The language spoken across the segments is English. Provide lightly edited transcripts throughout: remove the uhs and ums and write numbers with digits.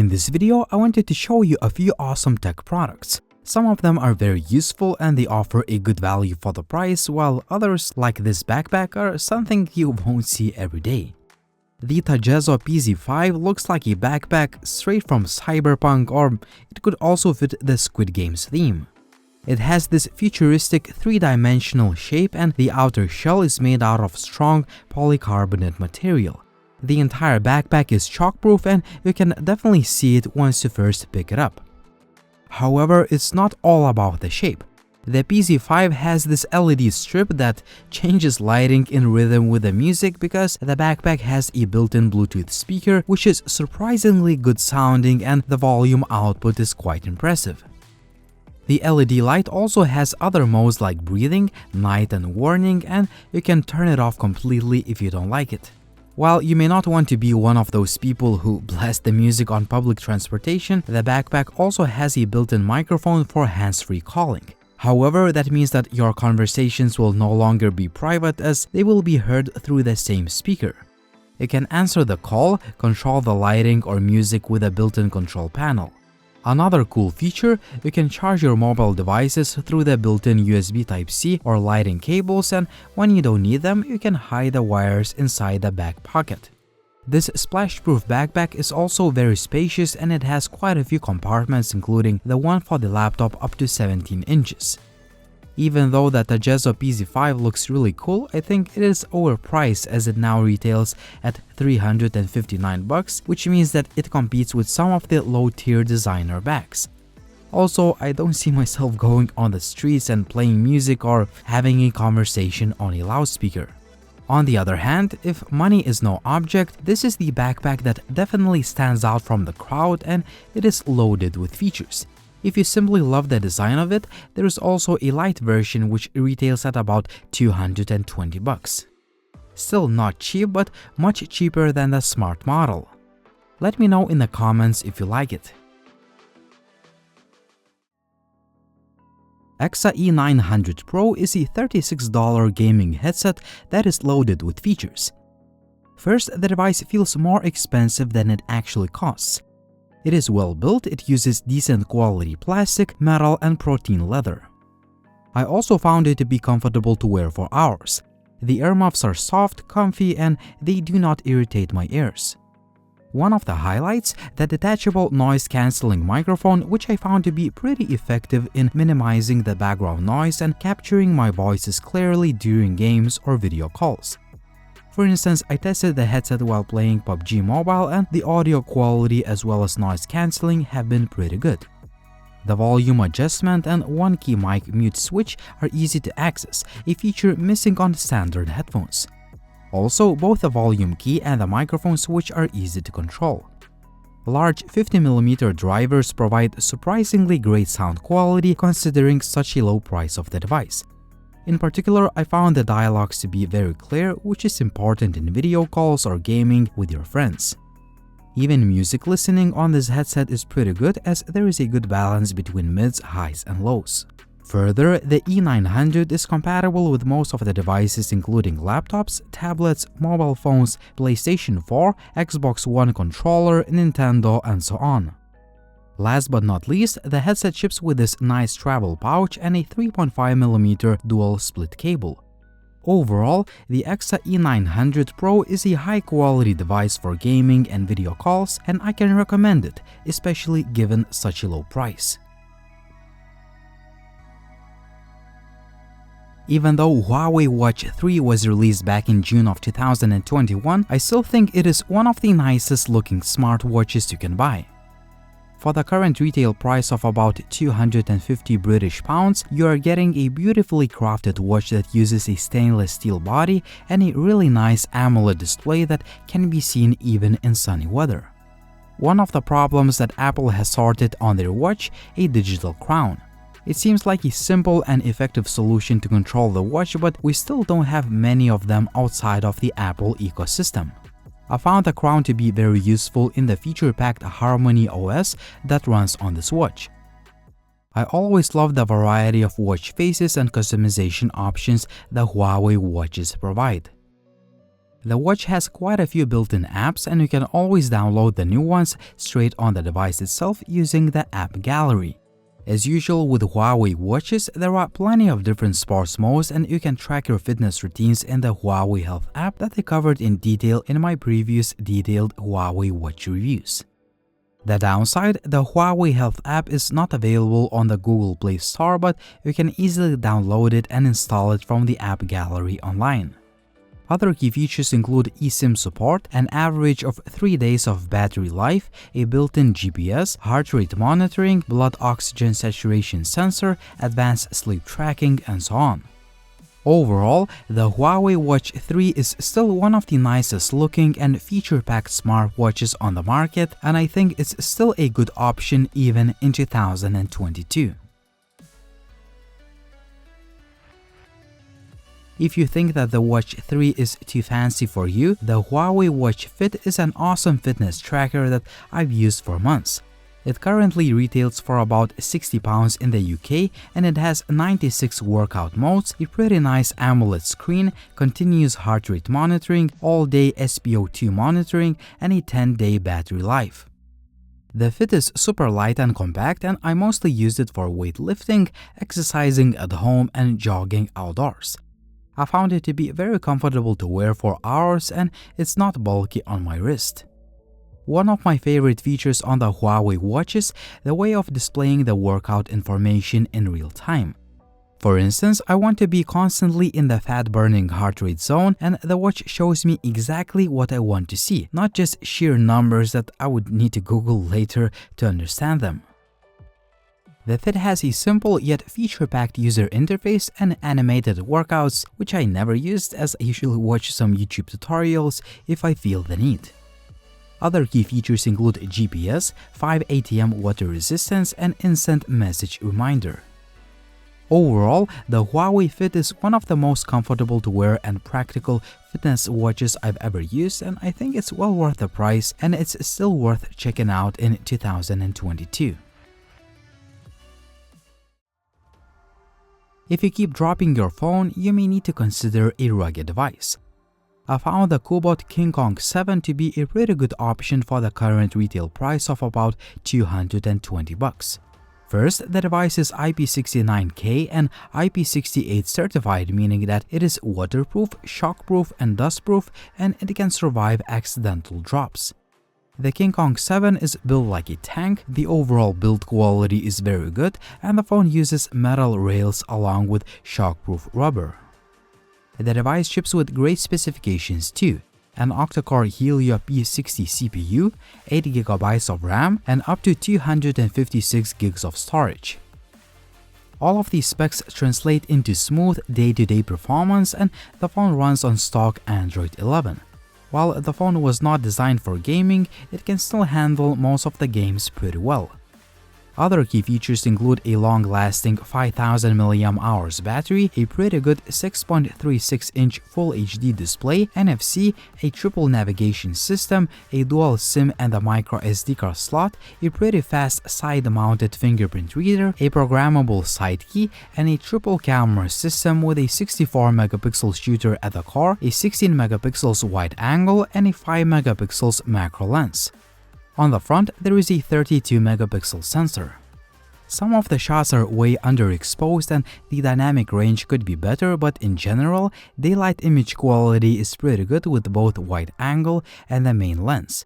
In this video, I wanted to show you a few awesome tech products. Some of them are very useful and they offer a good value for the price, while others, like this backpack, are something you won't see every day. The Tajezzo PZ5 looks like a backpack straight from Cyberpunk, or it could also fit the Squid Games theme. It has this futuristic three-dimensional shape and the outer shell is made out of strong polycarbonate material. The entire backpack is shockproof and you can definitely see it once you first pick it up. However, it's not all about the shape. The PZ5 has this LED strip that changes lighting in rhythm with the music because the backpack has a built-in Bluetooth speaker which is surprisingly good sounding and the volume output is quite impressive. The LED light also has other modes like breathing, night and warning, and you can turn it off completely if you don't like it. While you may not want to be one of those people who blast the music on public transportation, the backpack also has a built-in microphone for hands-free calling. However, that means that your conversations will no longer be private as they will be heard through the same speaker. You can answer the call, control the lighting or music with a built-in control panel. Another cool feature, you can charge your mobile devices through the built-in USB Type-C or lighting cables, and when you don't need them, you can hide the wires inside the back pocket. This splash-proof backpack is also very spacious and it has quite a few compartments, including the one for the laptop up to 17 inches. Even though the Tajezzo PZ5 looks really cool, I think it is overpriced as it now retails at $359, which means that it competes with some of the low-tier designer bags. Also, I don't see myself going on the streets and playing music or having a conversation on a loudspeaker. On the other hand, if money is no object, this is the backpack that definitely stands out from the crowd and it is loaded with features. If you simply love the design of it, there is also a light version which retails at about $220. Still not cheap, but much cheaper than the smart model. Let me know in the comments if you like it. AXA E900 Pro is a $36 gaming headset that is loaded with features. First, the device feels more expensive than it actually costs. It is well built, it uses decent quality plastic, metal and protein leather. I also found it to be comfortable to wear for hours. The earmuffs are soft, comfy, and they do not irritate my ears. One of the highlights, the detachable noise-canceling microphone, which I found to be pretty effective in minimizing the background noise and capturing my voices clearly during games or video calls. For instance, I tested the headset while playing PUBG Mobile and the audio quality as well as noise cancelling have been pretty good. The volume adjustment and one-key mic mute switch are easy to access, a feature missing on standard headphones. Also, both the volume key and the microphone switch are easy to control. Large 50mm drivers provide surprisingly great sound quality considering such a low price of the device. In particular, I found the dialogues to be very clear, which is important in video calls or gaming with your friends. Even music listening on this headset is pretty good as there is a good balance between mids, highs and lows. Further, the E900 is compatible with most of the devices including laptops, tablets, mobile phones, PlayStation 4, Xbox One controller, Nintendo and so on. Last but not least, the headset ships with this nice travel pouch and a 3.5mm dual split cable. Overall, the AXA E900 Pro is a high-quality device for gaming and video calls, and I can recommend it, especially given such a low price. Even though Huawei Watch 3 was released back in June of 2021, I still think it is one of the nicest looking smartwatches you can buy. For the current retail price of about £250, you are getting a beautifully crafted watch that uses a stainless steel body and a really nice AMOLED display that can be seen even in sunny weather. One of the problems that Apple has sorted on their watch, a digital crown. It seems like a simple and effective solution to control the watch, but we still don't have many of them outside of the Apple ecosystem. I found the crown to be very useful in the feature-packed Harmony OS that runs on this watch. I always love the variety of watch faces and customization options that Huawei watches provide. The watch has quite a few built-in apps, and you can always download the new ones straight on the device itself using the app gallery. As usual with Huawei watches, there are plenty of different sports modes, and you can track your fitness routines in the Huawei Health app that I covered in detail in my previous detailed Huawei watch reviews. The downside, the Huawei Health app is not available on the Google Play Store, but you can easily download it and install it from the app gallery online. Other key features include eSIM support, an average of 3 days of battery life, a built-in GPS, heart rate monitoring, blood oxygen saturation sensor, advanced sleep tracking, and so on. Overall, the Huawei Watch 3 is still one of the nicest looking and feature-packed smartwatches on the market, and I think it's still a good option even in 2022. If you think that the Watch 3 is too fancy for you, the Huawei Watch Fit is an awesome fitness tracker that I've used for months. It currently retails for about £60 in the UK, and it has 96 workout modes, a pretty nice AMOLED screen, continuous heart rate monitoring, all-day SpO2 monitoring, and a 10-day battery life. The Fit is super light and compact, and I mostly used it for weightlifting, exercising at home, and jogging outdoors. I found it to be very comfortable to wear for hours, and it's not bulky on my wrist. One of my favorite features on the Huawei watch is the way of displaying the workout information in real time. For instance, I want to be constantly in the fat-burning heart rate zone, and the watch shows me exactly what I want to see, not just sheer numbers that I would need to Google later to understand them. The Fit has a simple yet feature-packed user interface and animated workouts, which I never used as I usually watch some YouTube tutorials if I feel the need. Other key features include GPS, 5 ATM water resistance, and instant message reminder. Overall, the Huawei Fit is one of the most comfortable to wear and practical fitness watches I've ever used, and I think it's well worth the price, and it's still worth checking out in 2022. If you keep dropping your phone, you may need to consider a rugged device. I found the Cubot King Kong 7 to be a pretty good option for the current retail price of about $220. First, the device is IP69K and IP68 certified, meaning that it is waterproof, shockproof, and dustproof, and it can survive accidental drops. The King Kong 7 is built like a tank, the overall build quality is very good, and the phone uses metal rails along with shockproof rubber. The device ships with great specifications too: an octa-core Helio P60 CPU, 8GB of RAM, and up to 256 GB of storage. All of these specs translate into smooth day-to-day performance, and the phone runs on stock Android 11. While the phone was not designed for gaming, it can still handle most of the games pretty well. Other key features include a long-lasting 5000 mAh battery, a pretty good 6.36-inch Full HD display, NFC, a triple navigation system, a dual SIM and a micro SD card slot, a pretty fast side-mounted fingerprint reader, a programmable side key, and a triple camera system with a 64-megapixel shooter at the core, a 16-megapixels wide angle, and a 5-megapixels macro lens. On the front, there is a 32-megapixel sensor. Some of the shots are way underexposed and the dynamic range could be better, but in general, daylight image quality is pretty good with both wide angle and the main lens.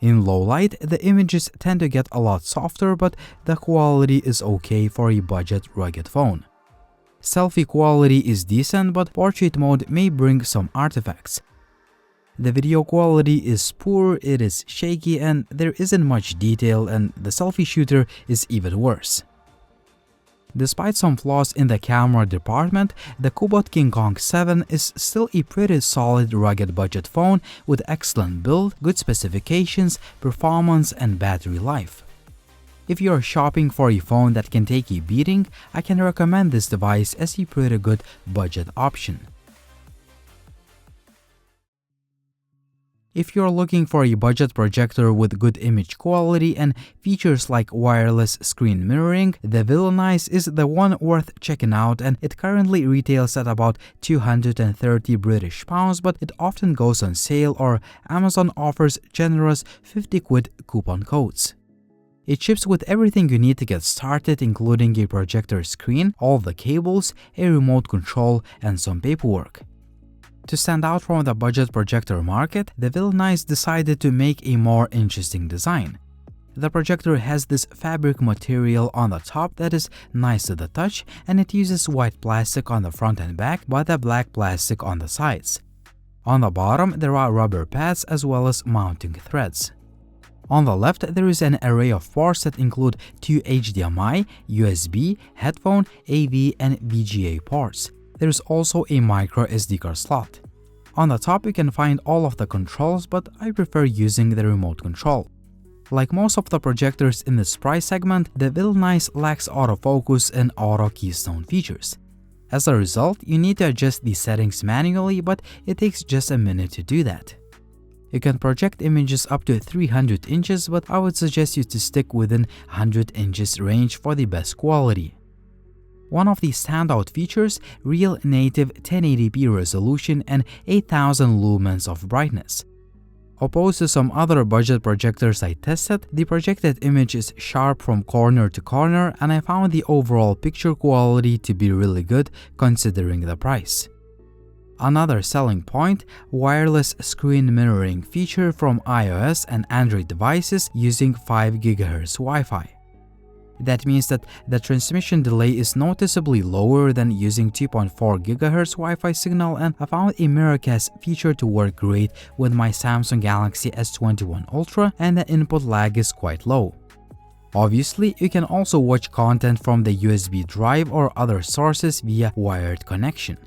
In low light, the images tend to get a lot softer, but the quality is okay for a budget rugged phone. Selfie quality is decent, but portrait mode may bring some artifacts. The video quality is poor, it is shaky, and there isn't much detail, and the selfie shooter is even worse. Despite some flaws in the camera department, the Cubot King Kong 7 is still a pretty solid rugged budget phone with excellent build, good specifications, performance, and battery life. If you are shopping for a phone that can take a beating, I can recommend this device as a pretty good budget option. If you're looking for a budget projector with good image quality and features like wireless screen mirroring, the Vilnice is the one worth checking out, and it currently retails at about £230, but it often goes on sale or Amazon offers generous 50 quid coupon codes. It ships with everything you need to get started, including a projector screen, all the cables, a remote control, and some paperwork. To stand out from the budget projector market, the Vilnice decided to make a more interesting design. The projector has this fabric material on the top that is nice to the touch, and it uses white plastic on the front and back but a black plastic on the sides. On the bottom, there are rubber pads as well as mounting threads. On the left, there is an array of ports that include 2 HDMI, USB, headphone, AV, and VGA ports. There is also a micro SD card slot. On the top, you can find all of the controls, but I prefer using the remote control. Like most of the projectors in this price segment, the Vilnice lacks autofocus and auto keystone features. As a result, you need to adjust these settings manually, but it takes just a minute to do that. You can project images up to 300 inches, but I would suggest you to stick within 100 inches range for the best quality. One of the standout features, real native 1080p resolution and 8000 lumens of brightness. Opposed to some other budget projectors I tested, the projected image is sharp from corner to corner, and I found the overall picture quality to be really good considering the price. Another selling point, wireless screen mirroring feature from iOS and Android devices using 5 GHz Wi-Fi. That means that the transmission delay is noticeably lower than using 2.4 GHz Wi-Fi signal, and I found a Miracast feature to work great with my Samsung Galaxy S21 Ultra, and the input lag is quite low. Obviously, you can also watch content from the USB drive or other sources via wired connection.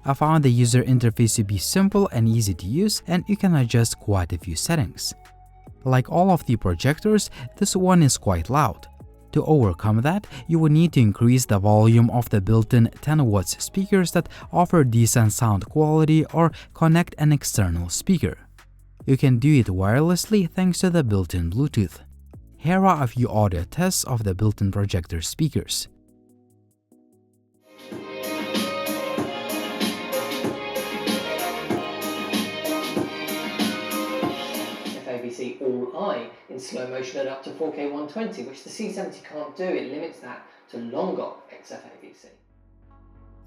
I found the user interface to be simple and easy to use, and you can adjust quite a few settings. Like all of the projectors, this one is quite loud. To overcome that, you would need to increase the volume of the built-in 10 watts speakers that offer decent sound quality, or connect an external speaker. You can do it wirelessly thanks to the built-in Bluetooth. Here are a few audio tests of the built-in projector speakers. All-I in slow motion at up to 4K 120, which the C70 can't do. It limits that to longer XFAVC.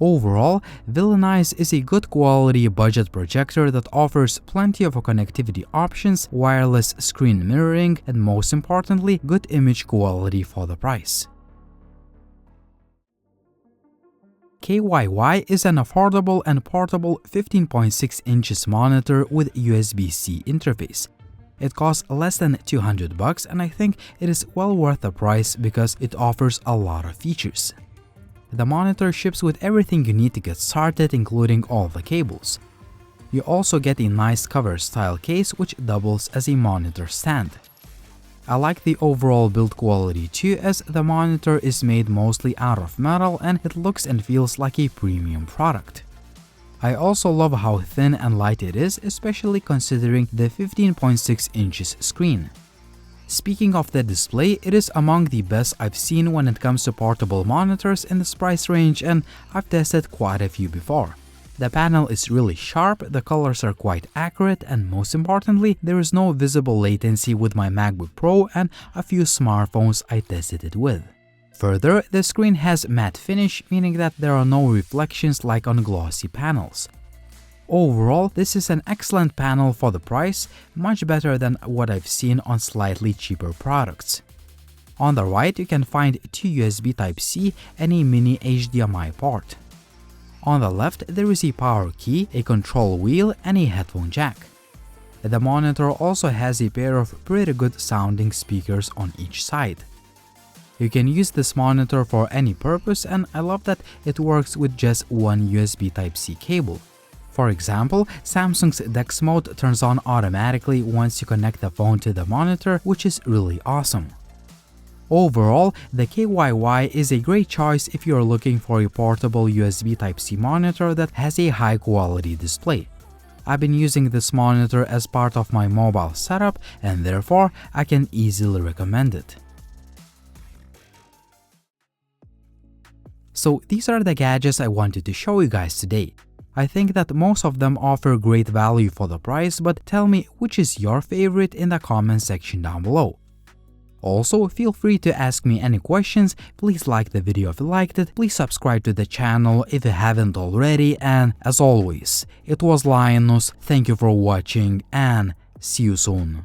Overall, Vilnice is a good quality budget projector that offers plenty of connectivity options, wireless screen mirroring, and most importantly, good image quality for the price. KYY is an affordable and portable 15.6 inches monitor with USB-C interface. It costs less than $200, and I think it is well worth the price because it offers a lot of features. The monitor ships with everything you need to get started, including all the cables. You also get a nice cover style case which doubles as a monitor stand. I like the overall build quality too, as the monitor is made mostly out of metal and it looks and feels like a premium product. I also love how thin and light it is, especially considering the 15.6 inches screen. Speaking of the display, it is among the best I've seen when it comes to portable monitors in this price range, and I've tested quite a few before. The panel is really sharp, the colors are quite accurate, and most importantly, there is no visible latency with my MacBook Pro and a few smartphones I tested it with. Further, the screen has matte finish, meaning that there are no reflections like on glossy panels. Overall, this is an excellent panel for the price, much better than what I've seen on slightly cheaper products. On the right, you can find 2 USB Type-C and a mini HDMI port. On the left, there is a power key, a control wheel, and a headphone jack. The monitor also has a pair of pretty good sounding speakers on each side. You can use this monitor for any purpose, and I love that it works with just one USB Type-C cable. For example, Samsung's DeX mode turns on automatically once you connect the phone to the monitor, which is really awesome. Overall, the KYY is a great choice if you are looking for a portable USB Type-C monitor that has a high quality display. I've been using this monitor as part of my mobile setup and therefore I can easily recommend it. So these are the gadgets I wanted to show you guys today. I think that most of them offer great value for the price, but tell me which is your favorite in the comment section down below. Also, feel free to ask me any questions, please like the video if you liked it, please subscribe to the channel if you haven't already, and as always, it was Linus, thank you for watching and see you soon.